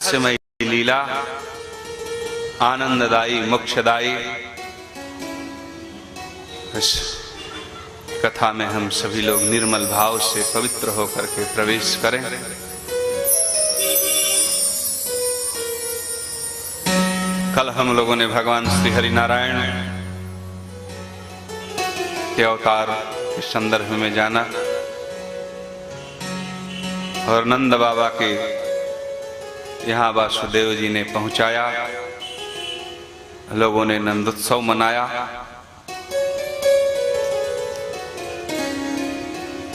रहस्यमयी लीला, आनंददायी मोक्षदायी इस कथा में हम सभी लोग निर्मल भाव से पवित्र होकर के प्रवेश करें। कल हम लोगों ने भगवान श्री हरि नारायण के अवतार के संदर्भ में जाना और नंद बाबा के यहाँ वासुदेव जी ने पहुंचाया, लोगों ने नंदोत्सव मनाया।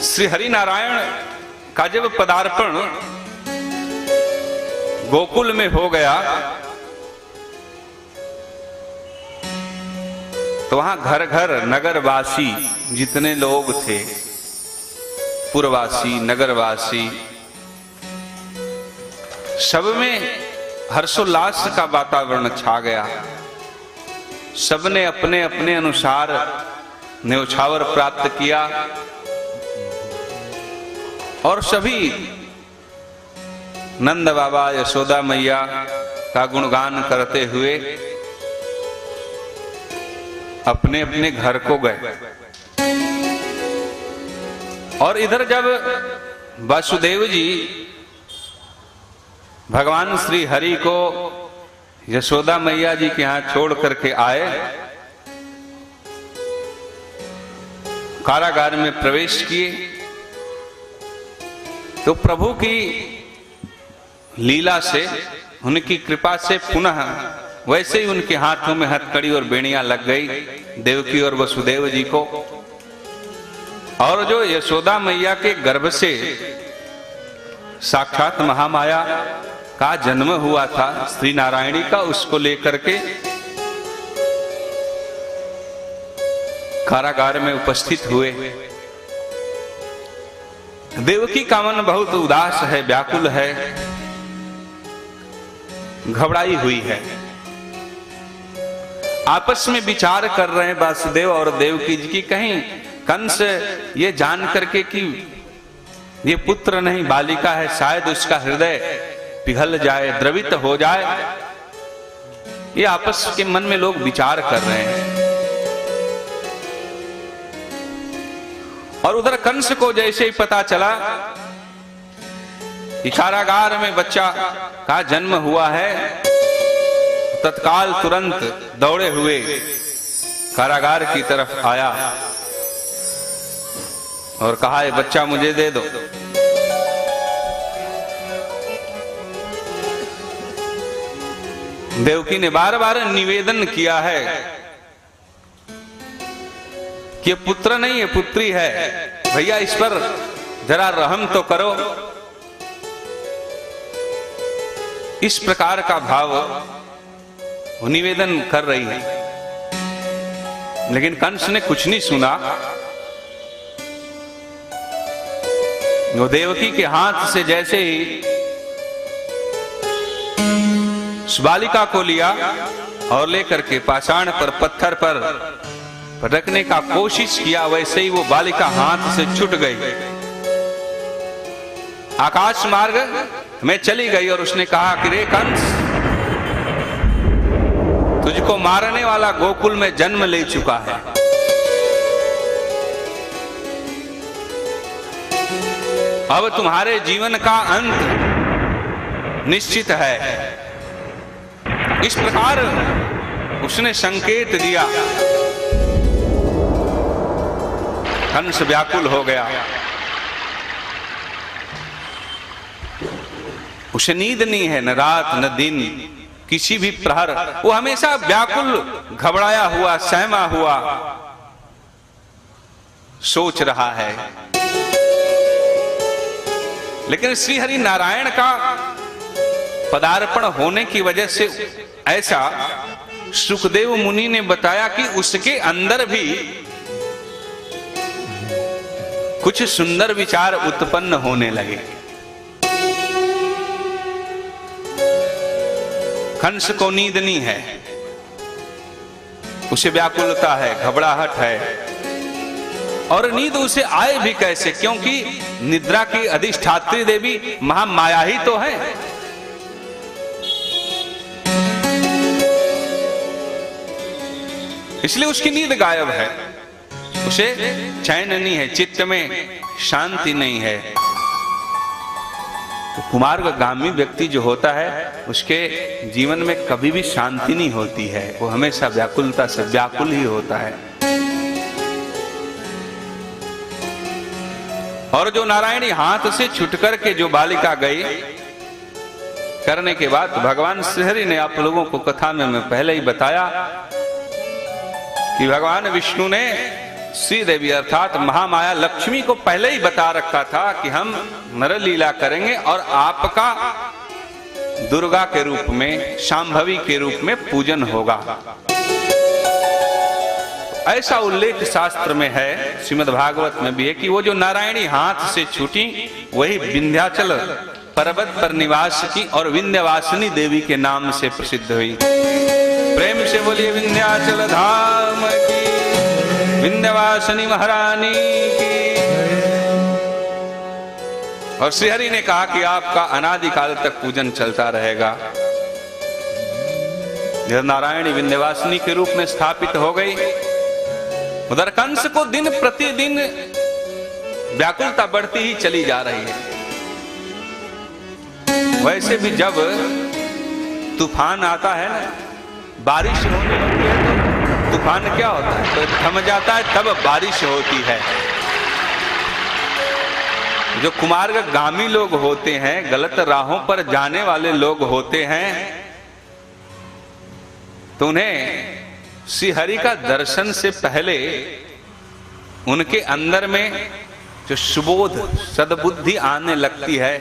श्री हरि नारायण का जब पदार्पण गोकुल में हो गया तो वहां घर घर नगरवासी जितने लोग थे, पुरवासी नगरवासी, सब में हर्षोल्लास का वातावरण छा गया। सबने अपने अपने अनुसार न्योछावर प्राप्त किया और सभी नंद बाबा यशोदा मैया का गुणगान करते हुए अपने अपने घर को गए। और इधर जब वासुदेव जी भगवान श्री हरि को यशोदा मैया जी के यहां छोड़ करके आए, कारागार में प्रवेश किए, तो प्रभु की लीला से, उनकी कृपा से पुनः वैसे ही उनके हाथों में हथकड़ी और बेड़ियां लग गई देवकी और वसुदेव जी को। और जो यशोदा मैया के गर्भ से साक्षात महामाया का जन्म हुआ था श्री नारायणी का, उसको लेकर के कारागार में उपस्थित हुए। देवकी का मन बहुत उदास है, व्याकुल है, घबराई हुई है। आपस में विचार कर रहे हैं वासुदेव और देवकी जी की, कहीं कंस ये जान करके कि ये पुत्र नहीं बालिका है, शायद उसका हृदय पिघल जाए, द्रवित हो जाए। ये आपस के मन में लोग विचार कर रहे हैं। और उधर कंस को जैसे ही पता चला कि कारागार में बच्चा का जन्म हुआ है, तत्काल तुरंत दौड़े हुए कारागार की तरफ आया और कहा, ये बच्चा मुझे दे दो। देवकी ने बार बार निवेदन किया है कि पुत्र नहीं है, पुत्री है, भैया इस पर जरा रहम तो करो। इस प्रकार का भाव वो निवेदन कर रही है, लेकिन कंस ने कुछ नहीं सुना। वो देवकी के हाथ से जैसे ही उस बालिका को लिया और लेकर के पाषाण पर, पत्थर पर पटकने का कोशिश किया, वैसे ही वो बालिका हाथ से छूट गई, आकाश मार्ग में चली गई। और उसने कहा कि रे कंस, तुझको मारने वाला गोकुल में जन्म ले चुका है। अब तुम्हारे जीवन का अंत निश्चित है। इस प्रकार उसने संकेत दिया। कंस व्याकुल हो गया, उसे नींद नहीं है, न रात न दिन, किसी भी प्रहर वो हमेशा व्याकुल, घबराया हुआ, सहमा हुआ सोच रहा है। लेकिन श्री हरि नारायण का पदार्पण होने की वजह से ऐसा सुखदेव मुनि ने बताया कि उसके अंदर भी कुछ सुंदर विचार उत्पन्न होने लगे। कंस को नींद नहीं है, उसे व्याकुलता है, घबराहट है, और नींद उसे आए भी कैसे, क्योंकि निद्रा की अधिष्ठात्री देवी महामाया ही तो है। इसलिए उसकी नींद गायब है, उसे चैन नहीं है, चित्त में शांति नहीं है। तो कुमार्गामी व्यक्ति जो होता है उसके जीवन में कभी भी शांति नहीं होती है, वो हमेशा व्याकुलता से व्याकुल ही होता है। और जो नारायणी हाथ से छुटकर के जो बालिका गई करने के बाद भगवान श्रीहरि ने आप लोगों को कथा में मैं पहले ही बताया कि भगवान विष्णु ने श्री देवी अर्थात महामाया लक्ष्मी को पहले ही बता रखा था कि हम नरलीला करेंगे और आपका दुर्गा के रूप में, शांभवी के रूप में पूजन होगा। ऐसा उल्लेख शास्त्र में है, श्रीमद् भागवत में भी है कि वो जो नारायणी हाथ से छूटी वही विंध्याचल पर्वत पर निवास की और विंध्यवासिनी देवी के नाम से प्रसिद्ध हुई। प्रेम से बोलिए विंध्याचल धाम की, विंध्यवासिनी महारानी की। और श्रीहरि ने कहा कि आपका अनादिकाल तक पूजन चलता रहेगा। यह नारायणी विंध्यवासिनी के रूप में स्थापित हो गई। उधर कंस को दिन प्रतिदिन व्याकुलता बढ़ती ही चली जा रही है। वैसे भी जब तूफान आता है ना, बारिश होने लगती है तो तूफान क्या होता है, तो थम जाता है, तब बारिश होती है। जो कुमार्गामी लोग होते हैं, गलत राहों पर जाने वाले लोग होते हैं, तो उन्हें श्री हरि का दर्शन से पहले उनके अंदर में जो सुबोध सद्बुद्धि आने लगती है,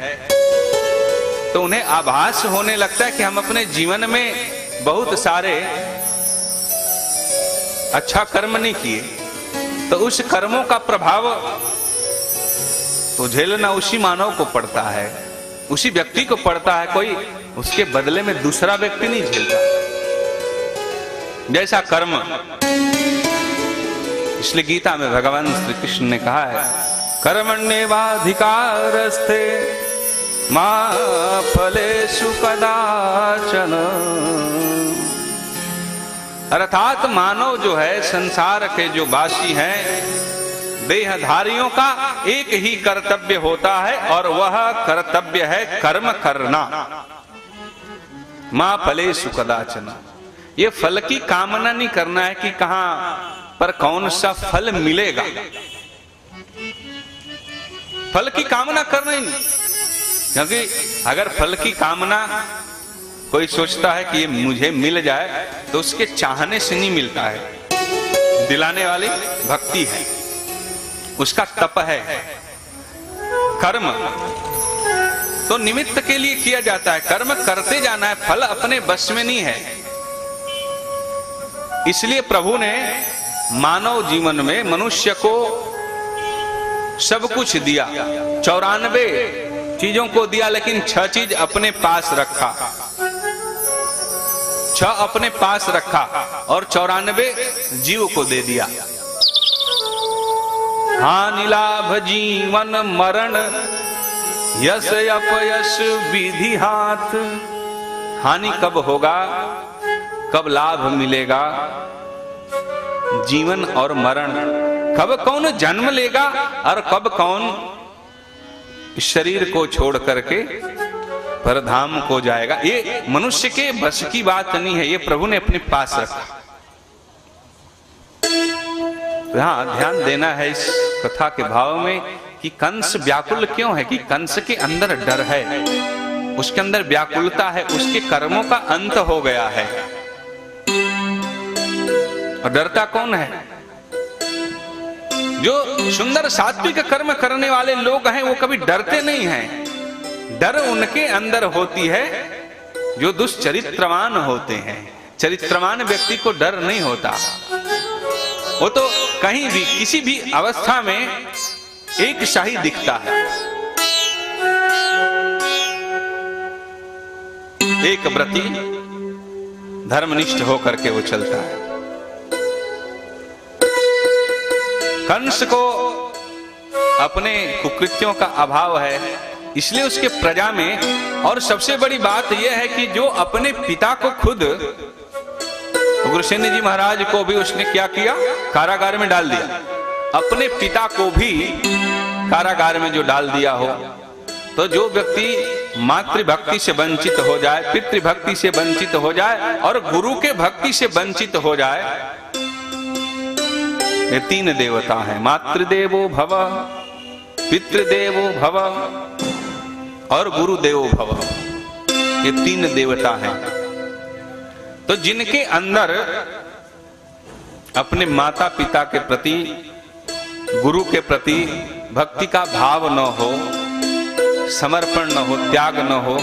तो उन्हें आभास होने लगता है कि हम अपने जीवन में बहुत सारे अच्छा कर्म नहीं किए, तो उस कर्मों का प्रभाव तो झेलना उसी मानव को पड़ता है, उसी व्यक्ति को पड़ता है, कोई उसके बदले में दूसरा व्यक्ति नहीं झेलता। जैसा कर्म, इसलिए गीता में भगवान श्री कृष्ण ने कहा है कर्मण्येवाधिकारस्ते मा फलेषु कदाचन। अर्थात मानव जो है, संसार के जो वासी हैं, देहधारियों का एक ही कर्तव्य होता है और वह कर्तव्य है कर्म करना। मा फलेषु कदाचन, ये फल की कामना नहीं करना है कि कहां पर कौन सा फल मिलेगा, फल की कामना करना ही नहीं। क्योंकि अगर फल की कामना कोई सोचता है कि ये मुझे मिल जाए, तो उसके चाहने से नहीं मिलता है, दिलाने वाली भक्ति है, उसका तप है। कर्म तो निमित्त के लिए किया जाता है, कर्म करते जाना है, फल अपने बस में नहीं है। इसलिए प्रभु ने मानव जीवन में मनुष्य को सब कुछ दिया, 94 चीजों को दिया, लेकिन 6 चीज अपने पास रखा, 6 अपने पास रखा और 94 जीव को दे दिया। हानि लाभ जीवन मरण यश अपयश विधि हाथ। हानि कब होगा, कब लाभ मिलेगा, जीवन और मरण, कब कौन जन्म लेगा और कब कौन शरीर को छोड़ करके परधाम को जाएगा, ये मनुष्य के बस की बात नहीं है, ये प्रभु ने अपने पास रखा। तो यहां ध्यान देना है इस कथा के भाव में कि कंस व्याकुल क्यों है, कि कंस के अंदर डर है, उसके अंदर व्याकुलता है, उसके कर्मों का अंत हो गया है। और डरता कौन है? जो सुंदर सात्विक कर्म करने वाले लोग हैं वो कभी डरते नहीं हैं। डर उनके अंदर होती है जो दुष्चरित्रवान होते हैं। चरित्रवान व्यक्ति को डर नहीं होता, वो तो कहीं भी किसी भी अवस्था में एक शाही दिखता है। एक व्रती धर्मनिष्ठ होकर के वो चलता है। कंस को अपने कुकृत्यों का अभाव है, इसलिए उसके प्रजा में, और सबसे बड़ी बात यह है कि जो अपने पिता को खुद उग्रसेन जी महाराज को भी उसने क्या किया, कारागार में डाल दिया। अपने पिता को भी कारागार में जो डाल दिया हो, तो जो व्यक्ति मातृभक्ति से वंचित हो जाए, पितृभक्ति से वंचित हो जाए और गुरु के भक्ति से वंचित हो जाए, ये तीन देवता हैं, मातृदेवो भव, पितृदेवो भव और गुरुदेवो भव। ये तीन देवता हैं। तो जिनके अंदर अपने माता पिता के प्रति, गुरु के प्रति भक्ति का भाव न हो, समर्पण न हो, त्याग न हो,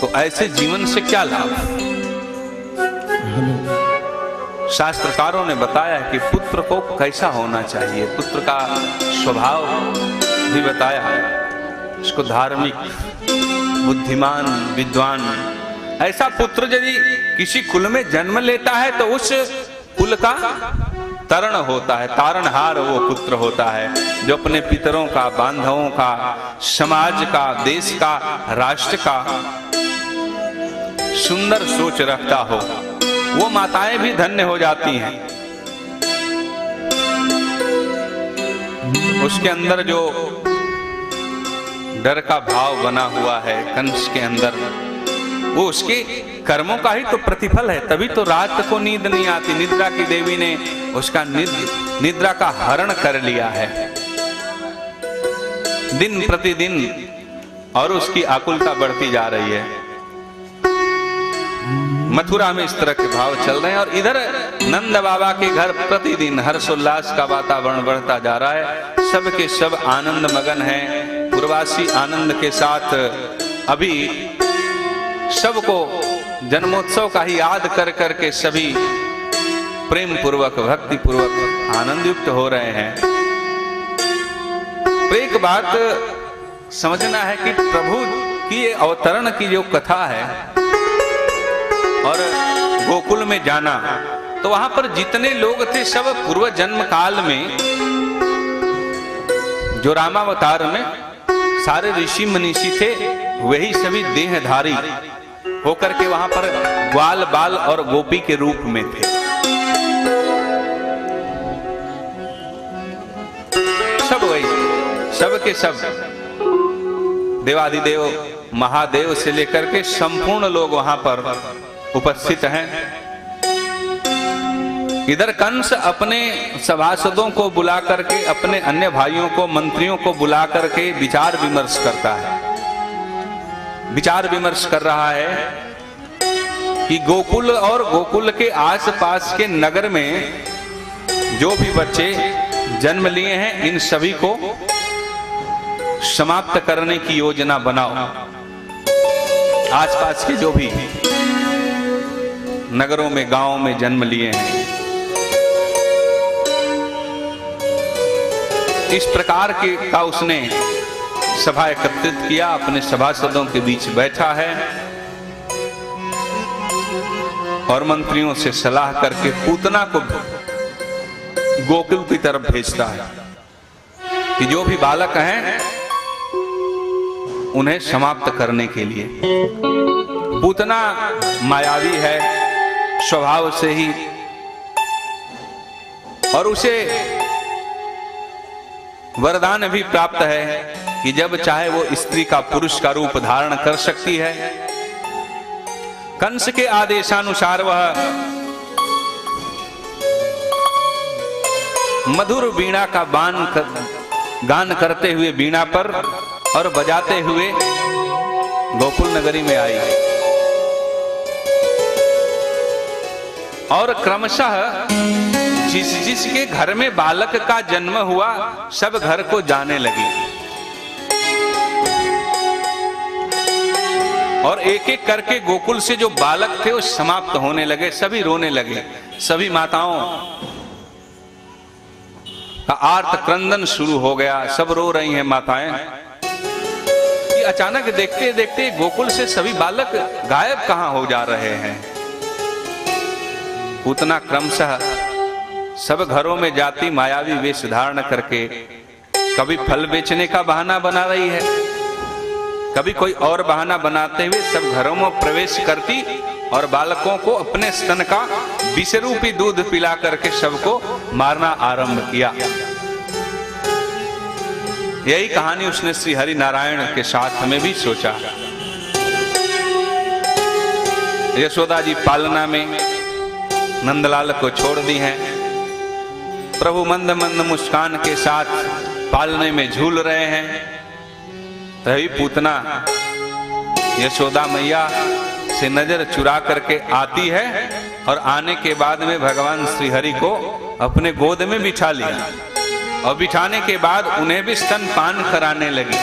तो ऐसे जीवन से क्या लाभ। शास्त्रकारों ने बताया कि पुत्र को कैसा होना चाहिए, पुत्र का स्वभाव भी बताया है। इसको धार्मिक, बुद्धिमान, विद्वान, ऐसा पुत्र यदि किसी कुल में जन्म लेता है तो उस कुल का तरण होता है, तारणहार वो पुत्र होता है, जो अपने पितरों का, बांधवों का, समाज का, देश का, राष्ट्र का सुंदर सोच रखता हो। वो माताएं भी धन्य हो जाती हैं। उसके अंदर जो डर का भाव बना हुआ है कंस के अंदर, वो उसके कर्मों का ही तो प्रतिफल है। तभी तो रात को नींद नहीं आती। निद्रा की देवी ने उसका निद्रा का हरण कर लिया है दिन प्रतिदिन, और उसकी आकुलता बढ़ती जा रही है। मथुरा में इस तरह के भाव चल रहे हैं, और इधर नंद बाबा के घर प्रतिदिन हर्षोल्लास का वातावरण बढ़ता जा रहा है। सबके सब आनंद मगन हैं, पूर्वासी आनंद के साथ अभी सबको जन्मोत्सव का ही याद कर करके सभी प्रेम पूर्वक, भक्ति पूर्वक आनंद युक्त हो रहे हैं। तो एक बात समझना है कि प्रभु की अवतरण की जो कथा है और गोकुल में जाना, तो वहां पर जितने लोग थे सब पूर्व जन्म काल में, जो रामावतार में सारे ऋषि मनीषी थे, वही सभी देहधारी होकर के वहां पर ग्वाल, बाल और गोपी के रूप में थे। सब वही, सब के सब देवाधिदेव महादेव से लेकर के संपूर्ण लोग वहां पर उपस्थित हैं। इधर कंस अपने सभासदों को बुला करके, अपने अन्य भाइयों को, मंत्रियों को बुला करके विचार विमर्श करता है। विचार विमर्श कर रहा है कि गोकुल और गोकुल के आसपास के नगर में जो भी बच्चे जन्म लिए हैं, इन सभी को समाप्त करने की योजना बनाओ। आसपास के जो भी नगरों में, गांवों में जन्म लिए हैं, इस प्रकार के का उसने सभा एकत्रित किया, अपने सभासदों के बीच बैठा है और मंत्रियों से सलाह करके पूतना को गोकुल की तरफ भेजता है कि जो भी बालक हैं उन्हें समाप्त करने के लिए। पूतना मायावी है स्वभाव से ही, और उसे वरदान भी प्राप्त है कि जब चाहे वो स्त्री का पुरुष का रूप धारण कर सकती है। कंस के आदेशानुसार वह मधुर वीणा का गान करते हुए वीणा पर और बजाते हुए गोकुल नगरी में आई, और क्रमशः जिसके घर में बालक का जन्म हुआ सब घर को जाने लगी, और एक एक करके गोकुल से जो बालक थे वो समाप्त होने लगे, सभी रोने लगे। सभी माताओं का आर्त क्रंदन शुरू हो गया, सब रो रही हैं माताएं। कि अचानक देखते देखते गोकुल से सभी बालक गायब कहां हो जा रहे हैं। पूतना क्रमशः सब घरों में जाती, मायावी वेश धारण करके कभी फल बेचने का बहाना बना रही है, कभी कोई और बहाना बनाते हुए सब घरों में प्रवेश करती और बालकों को अपने स्तन का विष रूपी दूध पिला करके सबको मारना आरंभ किया। यही कहानी उसने श्री हरि नारायण के साथ में भी सोचा। यशोदा जी पालना में नंदलाल को छोड़ दी हैं। प्रभु मंद मंद मुस्कान के साथ पालने में झूल रहे हैं। तभी पूतना यशोदा मैया से नजर चुरा करके आती है और आने के बाद में भगवान श्री हरि को अपने गोद में बिठा लिया और बिठाने के बाद उन्हें भी स्तनपान कराने लगी।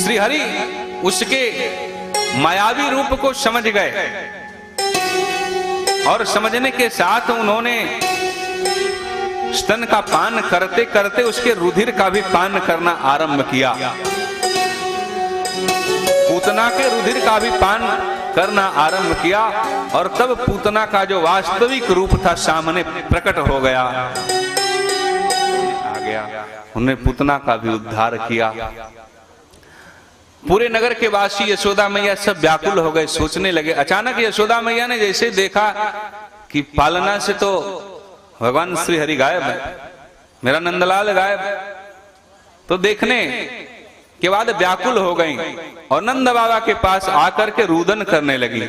श्री हरि उसके मायावी रूप को समझ गए और समझने के साथ उन्होंने स्तन का पान करते करते उसके रुधिर का भी पान करना आरंभ किया। पूतना के रुधिर का भी पान करना आरंभ किया और तब पूतना का जो वास्तविक रूप था सामने प्रकट हो गया, आ गया। उन्हें पूतना का भी उद्धार किया। पूरे नगर के वासी यशोदा मैया सब व्याकुल हो गए, सोचने लगे। अचानक यशोदा मैया ने जैसे देखा कि पालना से तो भगवान श्री हरि गायब है, मेरा नंदलाल गायब, तो देखने के बाद व्याकुल हो गई और नंद बाबा के पास आकर के रुदन करने लगी।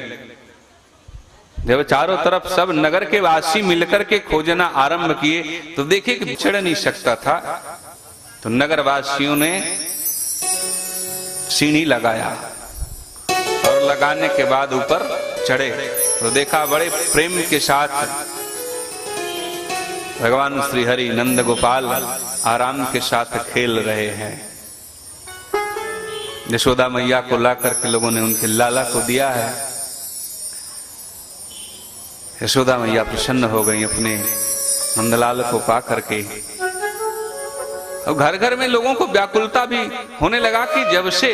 जब चारों तरफ सब नगर के वासी मिलकर के खोजना आरंभ किए तो देखे कि बिछड़ नहीं सकता था, तो नगर वासियों ने सीढ़ी लगाया और लगाने के बाद ऊपर चढ़े तो देखा बड़े प्रेम के साथ भगवान श्री हरि नंद गोपाल आराम के साथ खेल रहे हैं। यशोदा मैया को ला करके लोगों ने उनके लाला को दिया है। यशोदा मैया प्रसन्न हो गई अपने नंदलाल को पा करके। और घर घर में लोगों को व्याकुलता भी होने लगा कि जब से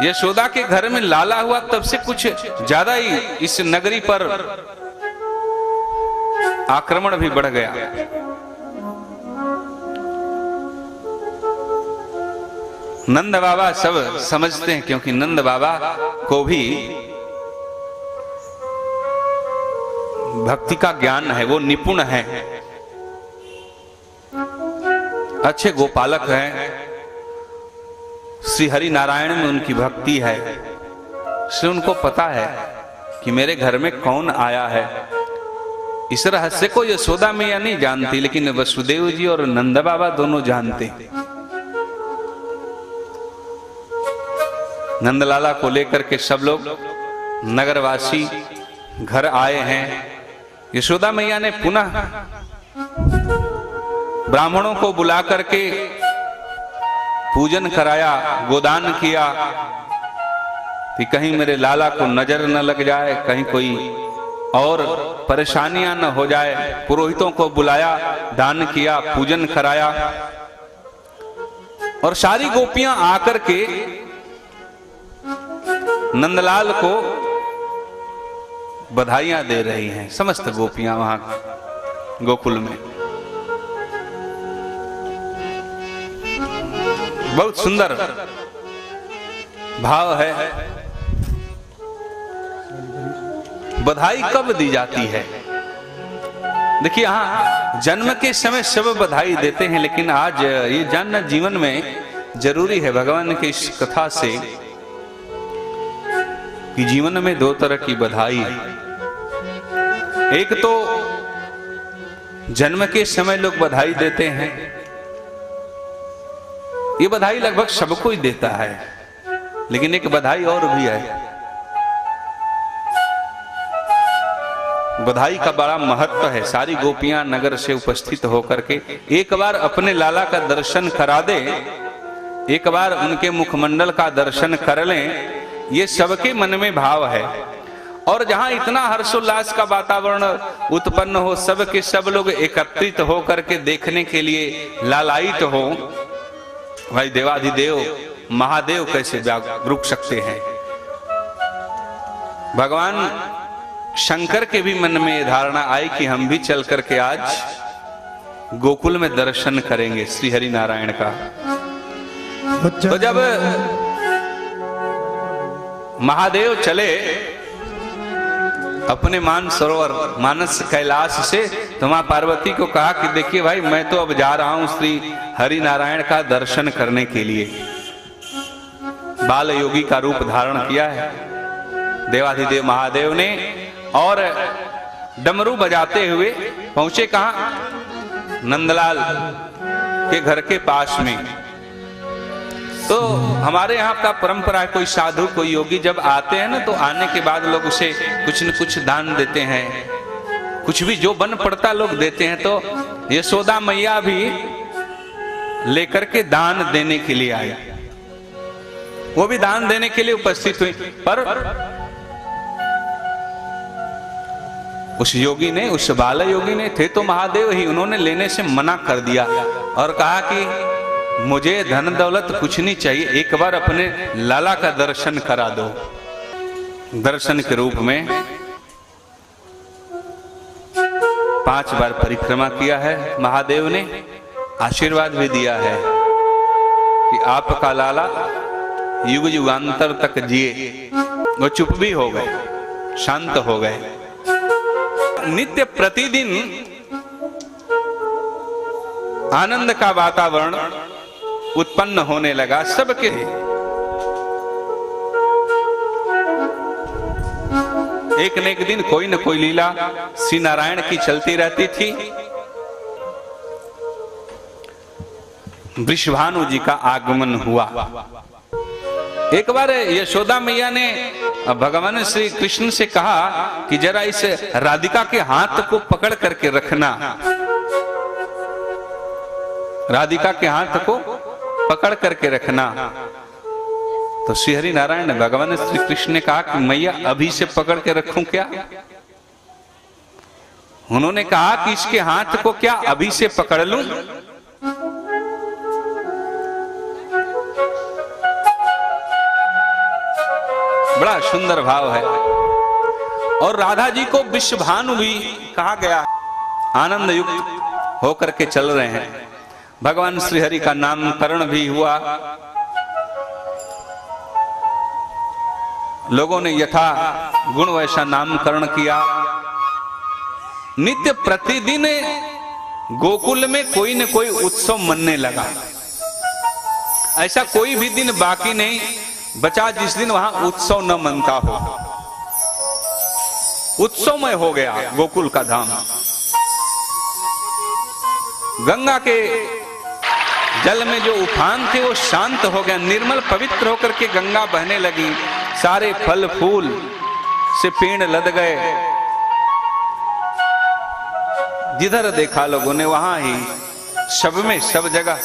यशोदा के घर में लाला हुआ तब से कुछ ज्यादा ही इस नगरी पर आक्रमण भी बढ़ गया। नंद बाबा सब समझते हैं क्योंकि नंद बाबा को भी भक्ति का ज्ञान है, वो निपुण है, अच्छे गोपालक हैं। श्री हरि नारायण में उनकी भक्ति है, इसलिए उनको पता है कि मेरे घर में कौन आया है। इस रहस्य को यशोदा मैया नहीं जानती, लेकिन वसुदेव जी और नंद बाबा दोनों जानते। नंदलाला को लेकर के सब लोग नगरवासी घर आए हैं। यशोदा मैया ने पुनः ब्राह्मणों को बुला करके पूजन कराया, गोदान किया कि कहीं मेरे लाला को नजर न लग जाए, कहीं कोई और परेशानियां न हो जाए। पुरोहितों को बुलाया, दान किया, पूजन कराया और सारी गोपियां आकर के नंदलाल को बधाइयां दे रही हैं। समस्त गोपियां वहां गोकुल में बहुत सुंदर भाव है। बधाई कब दी जाती है? देखिए, यहां जन्म के समय सब बधाई देते हैं, लेकिन आज ये जानना जीवन में जरूरी है भगवान की इस कथा से कि जीवन में दो तरह की बधाई है। एक तो जन्म के समय लोग बधाई देते हैं, ये बधाई लगभग सबको ही देता है, लेकिन एक बधाई और भी है। बधाई का बड़ा महत्व है। सारी गोपियां नगर से उपस्थित होकर के एक बार अपने लाला का दर्शन करा दे, एक बार उनके मुखमंडल का दर्शन कर लें, ये सबके मन में भाव है। और जहां इतना हर्षोल्लास का वातावरण उत्पन्न हो, सब के सब लोग एकत्रित होकर के देखने के लिए लालायित हो, भाई देवाधिदेव महादेव कैसे रुक सकते हैं। भगवान शंकर के भी मन में धारणा आई कि हम भी चल करके आज गोकुल में दर्शन करेंगे श्री हरि नारायण का। तो जब महादेव चले अपने मानस कैलाश से, तो मां पार्वती को कहा कि देखिए भाई, मैं तो अब जा रहा हूं श्री हरि नारायण का दर्शन करने के लिए। बाल योगी का रूप धारण किया है देवाधिदेव महादेव ने, और डमरू बजाते हुए पहुंचे कहां? नंदलाल के घर के पास में। तो हमारे यहाँ का परंपरा है, कोई साधु कोई योगी जब आते हैं ना, तो आने के बाद लोग उसे कुछ न कुछ दान देते हैं, कुछ भी जो बन पड़ता लोग देते हैं। तो यशोदा मैया भी लेकर के दान देने के लिए आई, वो भी दान देने के लिए उपस्थित हुई। पर उस योगी ने, उस बाल योगी ने, थे तो महादेव ही, उन्होंने लेने से मना कर दिया और कहा कि मुझे धन दौलत कुछ नहीं चाहिए, एक बार अपने लाला का दर्शन करा दो। दर्शन के रूप में 5 बार परिक्रमा किया है महादेव ने, आशीर्वाद भी दिया है कि आपका लाला युग युगांतर तक जिए। वो चुप भी हो गए, शांत हो गए। नित्य प्रतिदिन आनंद का वातावरण उत्पन्न होने लगा सबके। एक न एक दिन कोई न कोई लीला श्री नारायण की चलती रहती थी। वृषभानु जी का आगमन हुआ। एक बार यशोदा मैया ने भगवान श्री कृष्ण से कहा कि जरा इस राधिका के हाथ को पकड़ करके रखना, राधिका के हाथ को पकड़ करके रखना। तो श्री हरि नारायण ने, भगवान श्री कृष्ण ने कहा कि मैया अभी से पकड़ के रखूं क्या? उन्होंने कहा कि इसके हाथ को क्या अभी से पकड़ लूं? बड़ा सुंदर भाव है। और राधा जी को वृषभानु भी कहा गया। आनंद युक्त होकर के चल रहे हैं। भगवान श्री हरि का नामकरण भी हुआ। लोगों ने यथा गुण वैसा नामकरण किया। नित्य प्रतिदिन गोकुल में कोई न कोई उत्सव मनने लगा। ऐसा कोई भी दिन बाकी नहीं बचा जिस दिन वहां उत्सव न मनता हो। उत्सवमय हो गया गोकुल का धाम। गंगा के जल में जो उफान थे वो शांत हो गया, निर्मल पवित्र होकर के गंगा बहने लगी। सारे फल फूल से पेड़ लद गए। जिधर देखा लोगों ने वहां ही सब में सब जगह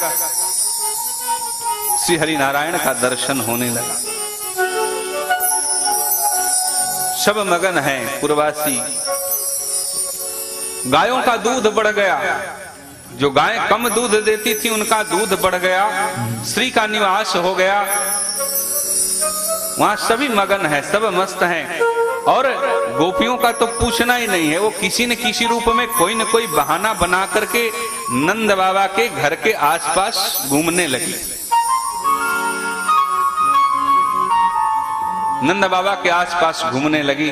श्री हरि नारायण का दर्शन होने लगा। सब मगन हैं पूर्ववासी। गायों का दूध बढ़ गया। जो गाय कम दूध देती थी उनका दूध बढ़ गया। श्री का निवास हो गया। वहां सभी मगन है, सब मस्त हैं। और गोपियों का तो पूछना ही नहीं है। वो किसी न किसी रूप में कोई न कोई बहाना बना करके नंद बाबा के घर के आसपास घूमने लगी। नंद बाबा के आसपास घूमने लगी।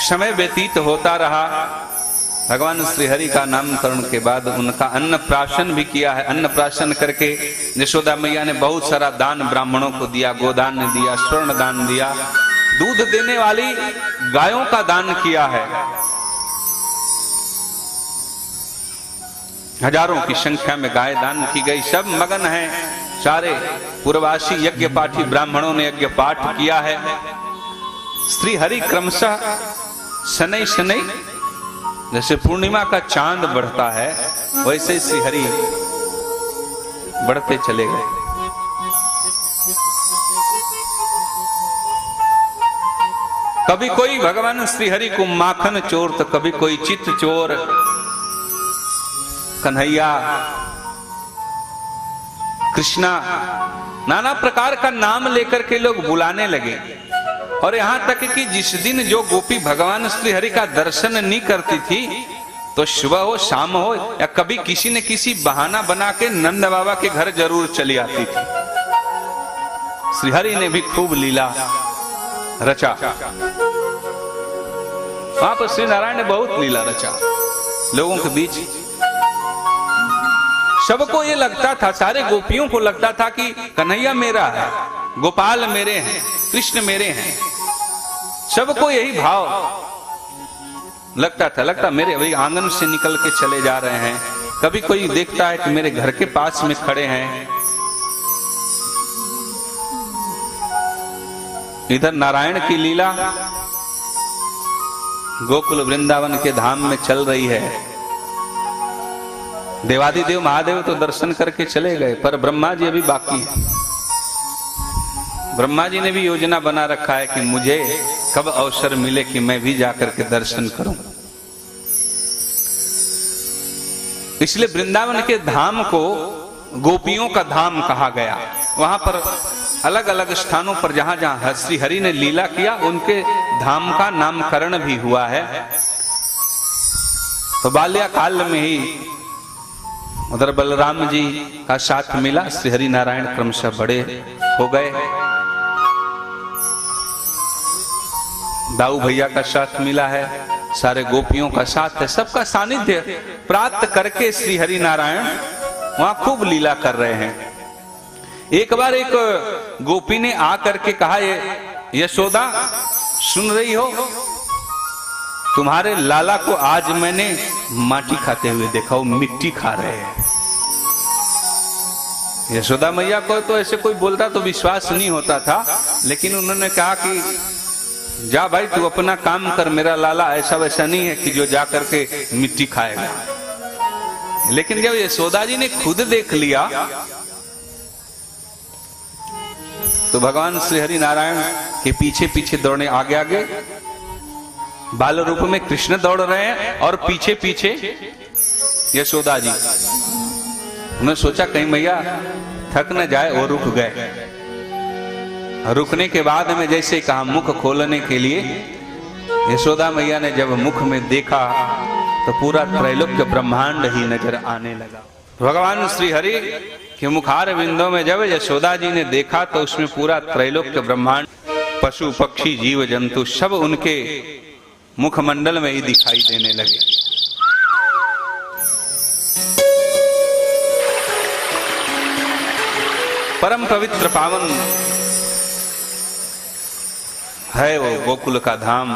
समय व्यतीत होता रहा। भगवान श्री हरि का नामकरण के बाद उनका अन्नप्राशन भी किया है। अन्नप्राशन करके यशोदा मैया ने बहुत सारा दान ब्राह्मणों को दिया, गोदान ने दिया, स्वर्ण दान दिया, दूध देने वाली गायों का दान किया है। हजारों की संख्या में गाय दान की गई। सब मगन हैं। सारे पूर्ववासी यज्ञ पाठी ब्राह्मणों ने यज्ञ पाठ किया है। श्री हरि क्रमशः शनै शनै जैसे पूर्णिमा का चांद बढ़ता है वैसे श्री हरि बढ़ते चले गए। कभी कोई भगवान श्री हरि को माखन चोर तो कभी कोई चित चोर, कन्हैया, कृष्णा, नाना प्रकार का नाम लेकर के लोग बुलाने लगे। और यहां तक कि जिस दिन जो गोपी भगवान श्री हरि का दर्शन नहीं करती थी तो सुबह हो शाम हो या कभी किसी न किसी बहाना बना के नंद बाबा के घर जरूर चली आती थी। श्रीहरि ने भी खूब लीला रचा। वहां पर श्री नारायण ने बहुत लीला रचा लोगों के बीच। सबको ये लगता था, सारे गोपियों को लगता था कि कन्हैया मेरा है, गोपाल मेरे हैं, कृष्ण मेरे हैं। सबको यही भाव लगता था। लगता मेरे अभी आंगन से निकल के चले जा रहे हैं, कभी कोई देखता है कि मेरे घर के पास में खड़े हैं। इधर नारायण की लीला गोकुल वृंदावन के धाम में चल रही है। देवादिदेव महादेव तो दर्शन करके चले गए, पर ब्रह्मा जी अभी बाकी हैं। ब्रह्मा जी ने भी योजना बना रखा है कि मुझे कब अवसर मिले कि मैं भी जाकर के दर्शन करूं। इसलिए वृंदावन के धाम को गोपियों का धाम कहा गया। वहां पर अलग अलग स्थानों पर जहां जहां श्री हरि ने लीला किया, उनके धाम का नामकरण भी हुआ है। तो बाल्यकाल में ही उधर बलराम जी का साथ मिला, श्री हरि नारायण क्रमशः बड़े हो गए। दाऊ भैया का साथ मिला है, सारे गोपियों का साथ है, सबका सानिध्य प्राप्त करके श्री हरि नारायण वहां खूब लीला कर रहे हैं। एक बार एक गोपी ने आकर के कहा, ये यशोदा सुन रही हो, तुम्हारे लाला को आज मैंने माटी खाते हुए देखा, वो मिट्टी खा रहे हैं। यशोदा मैया को तो ऐसे कोई बोलता तो विश्वास नहीं होता था, लेकिन उन्होंने कहा कि जा भाई तू अपना काम कर, मेरा लाला ऐसा वैसा नहीं है कि जो जा करके मिट्टी खाएगा। लेकिन जब यशोदा जी ने खुद देख लिया तो भगवान श्री हरि नारायण के पीछे पीछे दौड़ने, आगे आगे बाल रूप में कृष्ण दौड़ रहे हैं और पीछे पीछे यशोदा जी। उन्होंने सोचा कहीं मैया थक न जाए, और रुक गए। रुकने के बाद में जैसे कहा मुख खोलने के लिए, यशोदा मैया ने जब मुख में देखा तो पूरा त्रैलोक्य ब्रह्मांड ही नजर आने लगा। भगवान श्री हरि के मुखार बिंदों में जब यशोदा जी ने देखा तो उसमें पूरा त्रैलोक्य ब्रह्मांड, पशु पक्षी जीव जंतु सब उनके मुखमंडल में ही दिखाई देने लगे। परम पवित्र पावन है वो गोकुल का धाम,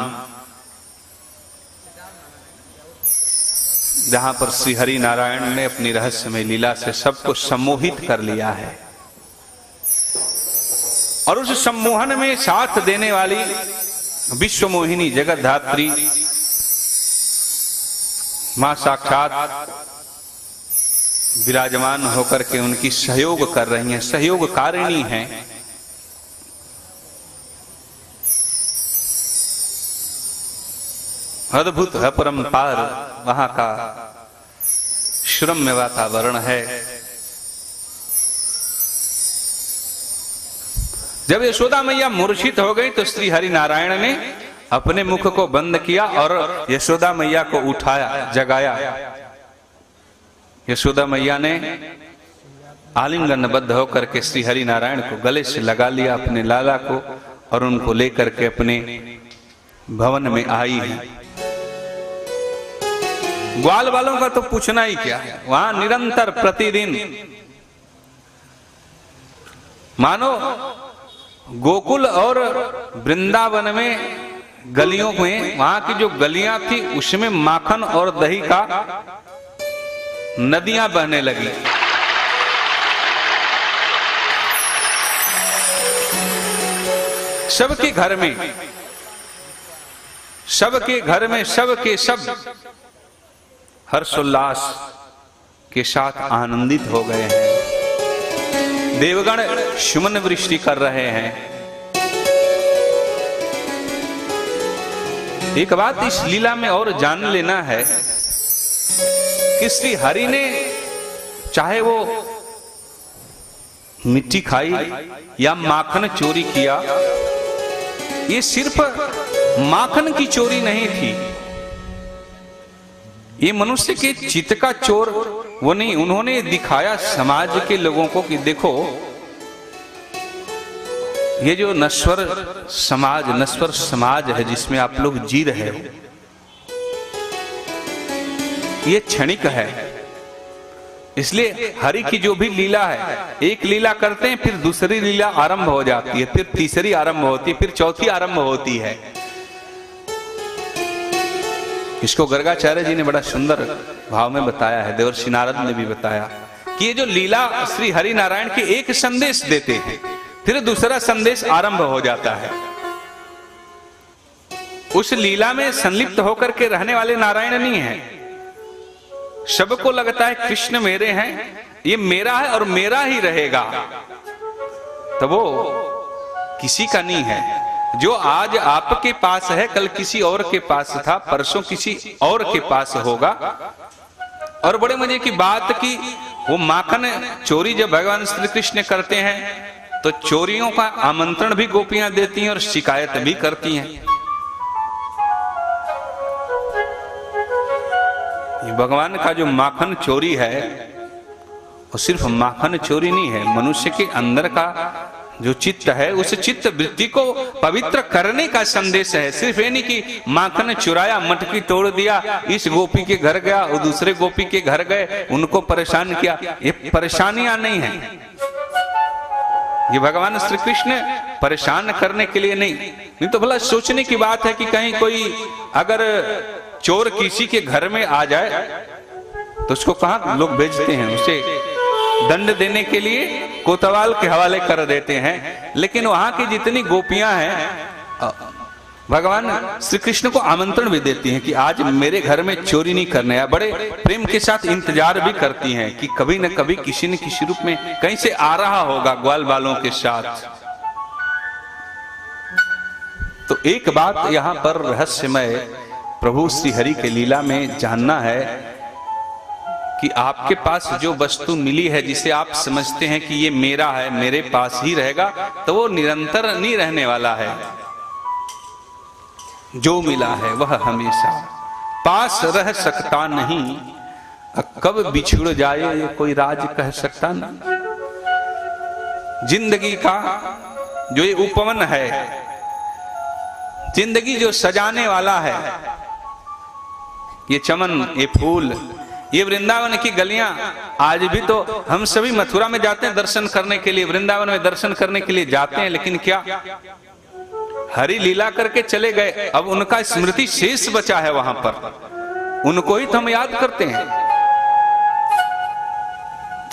जहां पर श्री हरि नारायण ने अपनी रहस्यमय लीला से सबको सम्मोहित कर लिया है। और उस सम्मोहन में साथ देने वाली विश्व मोहिनी जगत धात्री मां साक्षात विराजमान होकर के उनकी सहयोग कर रही हैं, सहयोग कारिणी हैं। अद्भुत है, परम्पार वहां का श्रम्य वातावरण है। जब यशोदा मैया मूर्छित हो गई तो श्री हरि नारायण ने अपने मुख को बंद किया और यशोदा मैया को उठाया, जगाया। यशोदा मैया ने आलिंगनबद्ध होकर के श्री हरि नारायण को गले से लगा लिया, अपने लाला को, और उनको लेकर के अपने भवन में आई है। ग्वाल वालों का तो पूछना ही क्या है, वहां निरंतर प्रतिदिन मानो गोकुल और वृंदावन में गलियों में, वहां की जो गलियां थी उसमें माखन और दही का नदियां बहने लगी। सबके घर में, सबके घर में, सबके सब हर्षोल्लास के साथ आनंदित हो गए हैं। देवगण सुमन वृष्टि कर रहे हैं। एक बात इस लीला में और जान लेना है कि श्री हरि ने चाहे वो मिट्टी खाई या माखन चोरी किया, ये सिर्फ माखन की चोरी नहीं थी, ये मनुष्य के चित्त का चोर वो नहीं। उन्होंने दिखाया समाज के लोगों को कि देखो ये जो नश्वर समाज है जिसमें आप लोग जी रहे हो, ये क्षणिक है। इसलिए हरि की जो भी लीला है, एक लीला करते हैं, फिर दूसरी लीला आरंभ हो जाती है, फिर तीसरी आरंभ होती है, फिर चौथी आरंभ होती है। इसको गर्गाचार्य जी ने बड़ा सुंदर भाव में बताया है, देवर्षि नारद ने भी बताया कि ये जो लीला श्री हरि नारायण के एक संदेश देते हैं, फिर दूसरा संदेश आरंभ हो जाता है। उस लीला में संलिप्त होकर के रहने वाले नारायण नहीं है। सबको लगता है कृष्ण मेरे हैं, ये मेरा है और मेरा ही रहेगा, तो वो किसी का नहीं है। जो आज आपके पास है, कल किसी और के पास था, परसों किसी और के पास होगा। और बड़े मजे की बात कि वो माखन चोरी जब भगवान श्री कृष्ण करते हैं तो चोरियों का आमंत्रण भी गोपियां देती हैं और शिकायत भी करती हैं। ये भगवान का जो माखन चोरी है वो सिर्फ माखन चोरी नहीं है, मनुष्य के अंदर का जो चित्त है उस चित्त वृत्ति को पवित्र करने का संदेश है। सिर्फ ये नहीं कि माखन चुराया, मटकी तोड़ दिया, इस गोपी के घर गया, वो दूसरे गोपी के घर गए, उनको परेशान किया, ये परेशानियां नहीं है। ये भगवान श्री कृष्ण परेशान करने के लिए नहीं तो भला सोचने की बात है कि कहीं कोई अगर चोर किसी के घर में आ जाए तो उसको कहां लोग भेजते हैं, उसे दंड देने के लिए कोतवाल के हवाले कर देते हैं। लेकिन वहां की जितनी गोपियां हैं भगवान श्री कृष्ण को आमंत्रण भी देती हैं कि आज मेरे घर में चोरी नहीं करने, बड़े प्रेम के साथ इंतजार भी करती हैं कि कभी न कभी किसी न किसी रूप में कहीं से आ रहा होगा ग्वाल बालों के साथ। तो एक बात यहां पर रहस्यमय प्रभु श्री हरि के लीला में जानना है कि आपके पास जो वस्तु मिली है, जिसे आप समझते हैं कि ये मेरा है, मेरे पास ही रहेगा, तो वो निरंतर नहीं रहने वाला है। जो मिला है वह हमेशा पास रह सकता नहीं, कब बिछुड़ जाए ये कोई राज कह सकता नहीं। जिंदगी का जो ये उपवन है, जिंदगी जो सजाने वाला है, ये चमन, ये फूल, ये वृंदावन की गलियां, आज भी तो हम सभी मथुरा में जाते हैं दर्शन करने के लिए, वृंदावन में दर्शन करने के लिए जाते हैं, लेकिन क्या हरि लीला करके चले गए, अब उनका स्मृति शेष बचा है वहां पर, उनको ही तो हम याद करते हैं।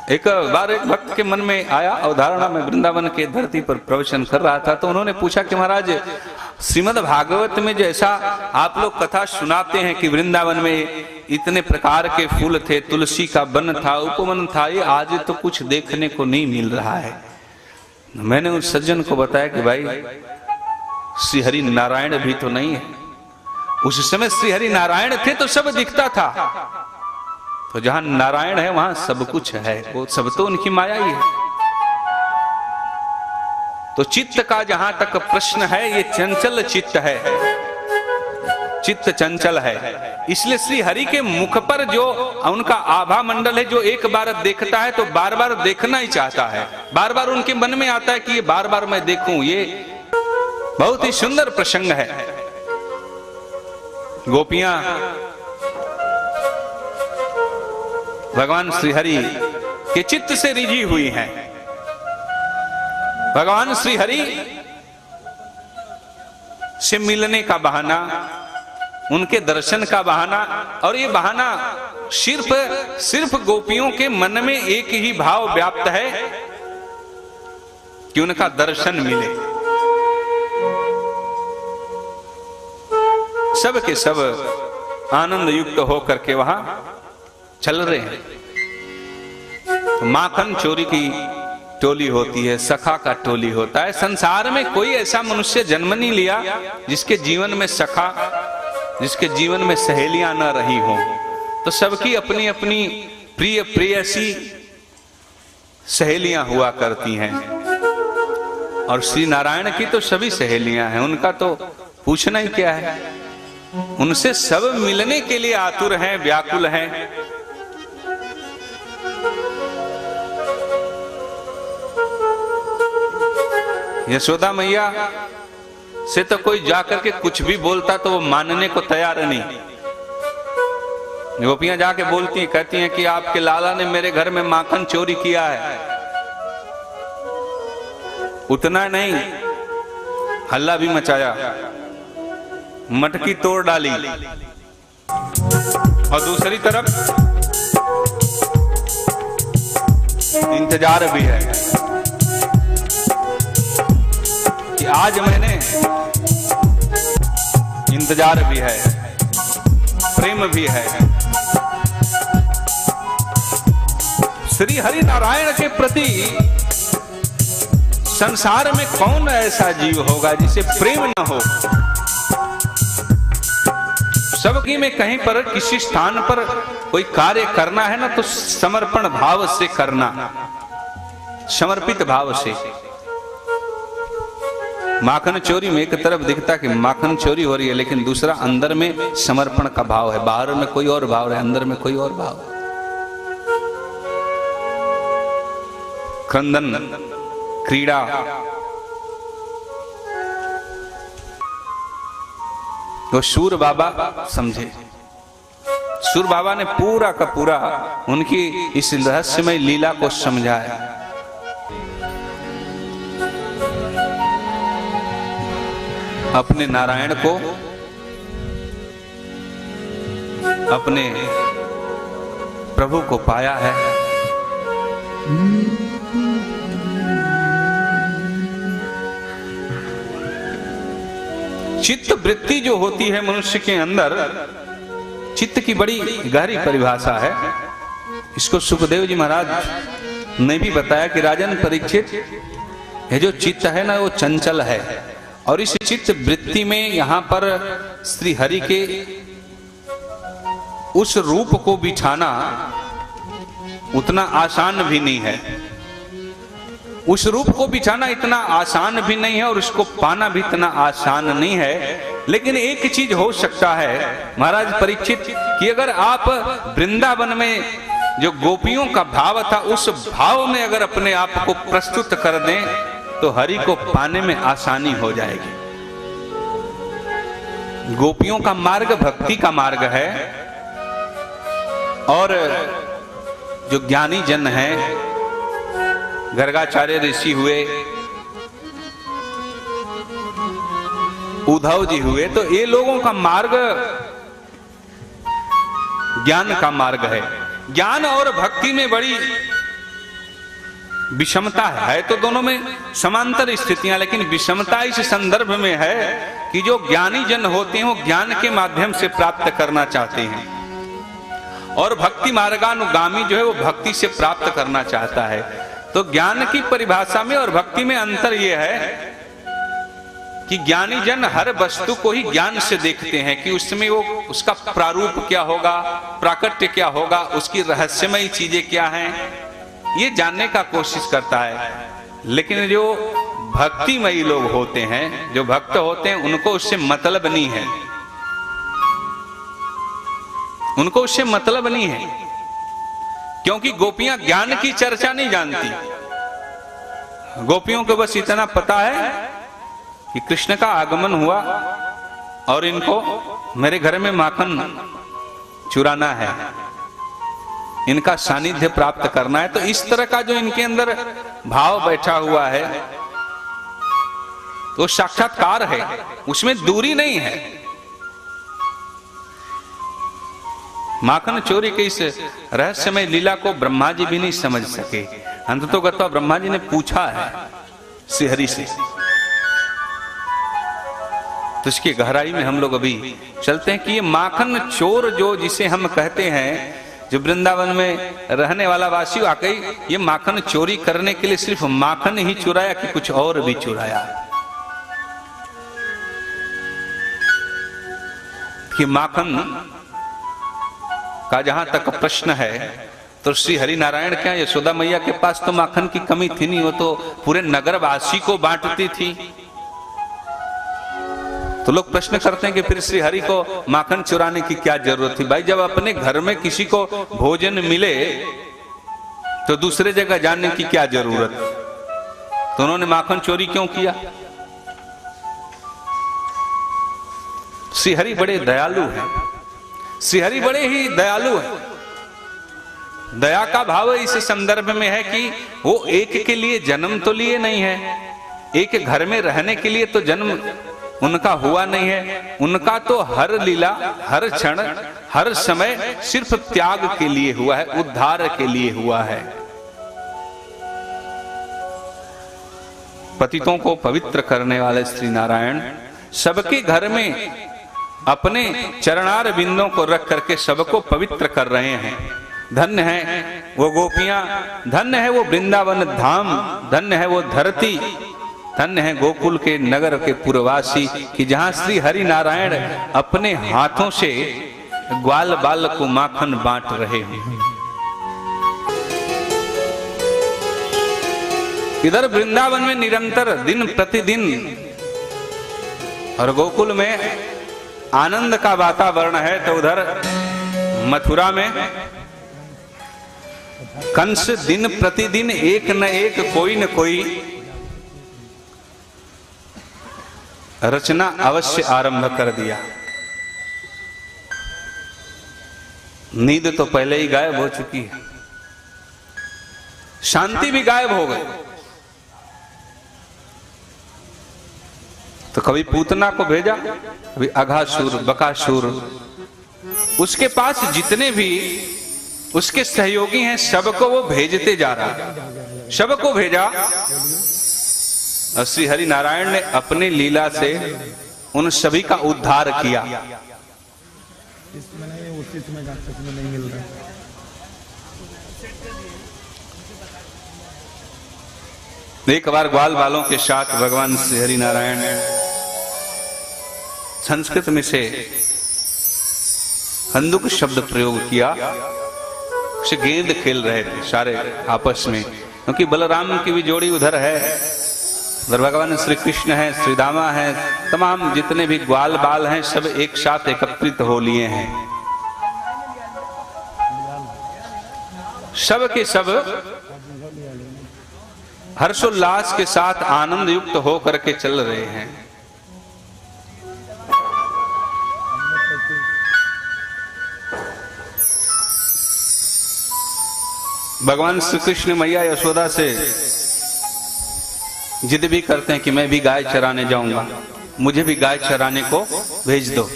एक बार एक भक्त के मन में आया, अवधारणा में वृंदावन के धरती पर प्रवचन कर रहा था, तो उन्होंने पूछा कि महाराज श्रीमद् भागवत में जैसा आप लोग कथा सुनाते हैं कि वृंदावन में इतने प्रकार के फूल थे, तुलसी का वन था, उपवन था, ये आज तो कुछ देखने को नहीं मिल रहा है। मैंने उस सज्जन को बताया कि भाई श्री हरि नारायण भी तो नहीं है, उस समय श्री हरि नारायण थे तो सब दिखता था, तो जहां नारायण है वहां सब कुछ है, वो सब तो उनकी माया ही है। तो चित्त का जहां तक प्रश्न है, ये चंचल चित्त है, चित्त चंचल है, इसलिए श्री हरि के मुख पर जो उनका आभा मंडल है, जो एक बार देखता है तो बार बार देखना ही चाहता है, बार बार उनके मन में आता है कि ये बार बार मैं देखूं। ये बहुत ही सुंदर प्रसंग है। गोपियां भगवान श्री हरि के चित्त से रिझी हुई हैं। भगवान श्री हरि से मिलने का बहाना, उनके दर्शन का बहाना, और ये बहाना सिर्फ गोपियों के मन में एक ही भाव व्याप्त है कि उनका दर्शन मिले। सब के सब आनंद युक्त होकर के वहां चल रहे हैं। तो माखन चोरी की टोली होती है, सखा का टोली होता है। संसार में कोई ऐसा मनुष्य जन्म नहीं लिया जिसके जीवन में सखा, जिसके जीवन में सहेलियां न रही हों। तो सबकी अपनी अपनी प्रिय प्रेयसी सहेलियां हुआ करती हैं, और श्री नारायण की तो सभी सहेलियां हैं, उनका तो पूछना ही क्या है। उनसे सब मिलने के लिए आतुर हैं, व्याकुल हैं। यशोदा मैया से तो कोई जाकर के कुछ भी बोलता तो वो मानने को तैयार नहीं। गोपियां जाके बोलती हैं, कहती हैं कि आपके लाला ने मेरे घर में माखन चोरी किया है। उतना नहीं, हल्ला भी मचाया, मटकी तोड़ डाली। और दूसरी तरफ इंतजार भी है कि आज मैंने, इंतजार भी है, प्रेम भी है। श्री हरि नारायण के प्रति संसार में कौन ऐसा जीव होगा जिसे प्रेम न हो। सबकी में कहीं पर किसी स्थान पर कोई कार्य करना है ना, तो समर्पण भाव से करना, समर्पित भाव से। माखन चोरी में एक तरफ दिखता कि माखन चोरी हो रही है, लेकिन दूसरा अंदर में समर्पण का भाव है। बाहर में कोई और भाव है, अंदर में कोई और भाव है। क्रंदन, क्रीड़ा, वो सूर बाबा समझे। सूर बाबा ने पूरा का पूरा उनकी इस रहस्यमय लीला को समझाया। अपने नारायण को, अपने प्रभु को पाया है। चित्त वृत्ति जो होती है मनुष्य के अंदर, चित्त की बड़ी गहरी परिभाषा है। इसको सुखदेव जी महाराज ने भी बताया कि राजन परीक्षित, ये जो चित्त है ना वो चंचल है, और इस चित्त वृत्ति में यहां पर श्री हरि के उस रूप को बिठाना उतना आसान भी नहीं है। उस रूप को बिठाना इतना आसान भी नहीं है, और उसको पाना भी इतना आसान नहीं है। लेकिन एक चीज हो सकता है महाराज परीक्षित, कि अगर आप वृंदावन में जो गोपियों का भाव था, उस भाव में अगर अपने आप को प्रस्तुत कर दें, तो हरि को पाने में आसानी हो जाएगी। गोपियों का मार्ग भक्ति का मार्ग है, और जो ज्ञानी जन हैं, गर्गाचार्य ऋषि हुए, उद्धव जी हुए, तो ये लोगों का मार्ग ज्ञान का मार्ग है। ज्ञान और भक्ति में बड़ी विषमता है तो दोनों में समांतर स्थितियां, लेकिन विषमता इस संदर्भ में है कि जो ज्ञानी जन होते हैं वो ज्ञान के माध्यम से प्राप्त करना चाहते हैं, और भक्ति मार्गानुगामी जो है वो भक्ति से प्राप्त करना चाहता है। तो ज्ञान की परिभाषा में और भक्ति में अंतर यह है कि ज्ञानी जन हर वस्तु को ही ज्ञान से देखते हैं कि उसमें वो उसका प्रारूप क्या होगा, प्राकट्य क्या होगा, उसकी रहस्यमय चीजें क्या हैं, ये जानने का कोशिश करता है। लेकिन जो भक्तिमयी लोग होते हैं, जो भक्त होते हैं, उनको उससे मतलब नहीं है, उनको उससे मतलब नहीं है। क्योंकि गोपियां ज्ञान की चर्चा नहीं जानती। गोपियों को बस इतना पता है कि कृष्ण का आगमन हुआ और इनको मेरे घर में माखन चुराना है, इनका सानिध्य प्राप्त करना है। तो इस तरह का जो इनके अंदर भाव बैठा हुआ है तो साक्षात्कार है, उसमें दूरी नहीं है। माखन चोरी के इस रहस्यमय लीला को ब्रह्मा जी भी नहीं समझ सके। अंततोगत्वा ब्रह्मा जी ने पूछा है श्रीहरि से, तो इसकी गहराई में हम लोग अभी चलते हैं कि ये माखन चोर जो जिसे हम कहते हैं, जो वृंदावन में रहने वाला वासी, वाकई ये माखन चोरी करने के लिए सिर्फ माखन ही चुराया कि कुछ और भी चुराया? कि माखन का जहां तक प्रश्न है तो श्री हरि नारायण क्या यशोदा मैया के पास तो माखन की कमी थी नहीं, वो तो पूरे नगरवासी को बांटती थी। तो लोग प्रश्न करते हैं कि फिर श्री हरि को माखन चुराने की क्या जरूरत थी? भाई जब अपने घर में किसी को भोजन मिले तो दूसरे जगह जाने की क्या जरूरत? तो उन्होंने माखन चोरी क्यों किया? श्रीहरि बड़े दयालु हैं, श्रीहरि बड़े ही दयालु हैं। दया का भाव इस संदर्भ में है कि वो एक के लिए जन्म तो लिए नहीं है, एक घर में रहने के लिए तो जन्म उनका हुआ नहीं है। उनका तो हर लीला, हर क्षण, हर समय सिर्फ त्याग के लिए हुआ है, उद्धार के लिए हुआ है। पतितों को पवित्र करने वाले श्री नारायण सबके घर में अपने चरणार बिंदों को रख करके सबको पवित्र कर रहे हैं। धन्य है वो गोपियां, धन्य है वो वृंदावन धाम, धन्य है वो धरती, धन्य है गोकुल के नगर के पुरवासी कि जहां श्री हरि नारायण अपने हाथों से ग्वाल बाल को माखन बांट रहे हैं। इधर वृंदावन में निरंतर दिन प्रतिदिन और गोकुल में आनंद का वातावरण है, तो उधर मथुरा में कंस दिन प्रतिदिन एक न एक कोई न कोई रचना अवश्य आरंभ कर दिया। नींद तो पहले ही गायब हो चुकी है, शांति भी गायब हो गई। तो कभी पूतना को भेजा, कभी अघासुर, बकासुर, उसके पास जितने भी उसके सहयोगी हैं सबको वो भेजते जा रहा, सबको भेजा। और श्री हरि नारायण ने अपनी लीला से उन सभी का उद्धार किया। इसमें नहीं, उसी में नहीं मिल रहा। एक बार ग्वाल बालों के साथ भगवान श्री हरि नारायण संस्कृत में से हंदुक शब्द प्रयोग किया। से गेंद खेल रहे थे सारे आपस में, क्योंकि बलराम की भी जोड़ी उधर है, उधर भगवान श्री कृष्ण है, श्री दामा है, तमाम जितने भी ग्वाल बाल हैं सब एक साथ एकत्रित हो लिए हैं। सब के सब हर्षोल्लास के साथ आनंद युक्त होकर के चल रहे हैं। भगवान श्री कृष्ण मैया यशोदा से जिद भी करते हैं कि मैं भी गाय चराने जाऊंगा, मुझे भी गाय चराने को भेज दो।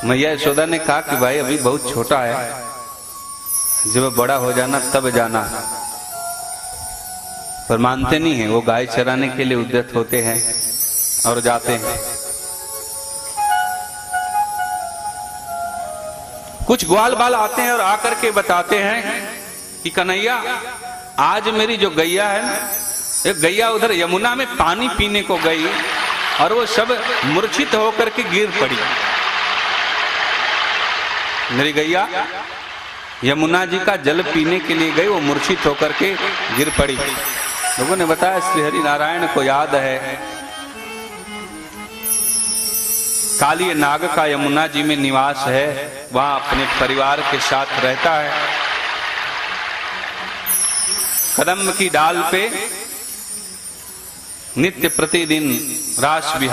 मैया यशोदा ने कहा कि भाई अभी बहुत छोटा है, जब बड़ा हो जाना तब जाना। पर मानते नहीं है, वो गाय चराने के लिए उद्यत होते हैं और जाते हैं। कुछ ग्वाल बाल आते हैं और आकर के बताते हैं कि कन्हैया आज मेरी जो गैया है ना, एक गैया उधर यमुना में पानी पीने को गई और वो सब मूर्छित होकर के गिर पड़ी। मेरी गैया यमुना जी का जल पीने के लिए गई, वो मूर्छित होकर के गिर पड़ी। लोगों ने बताया श्री हरि नारायण को याद है काली नाग का यमुना जी में निवास है, वहां अपने परिवार के साथ रहता है। कदम की डाल पे नित्य प्रतिदिन रास विहार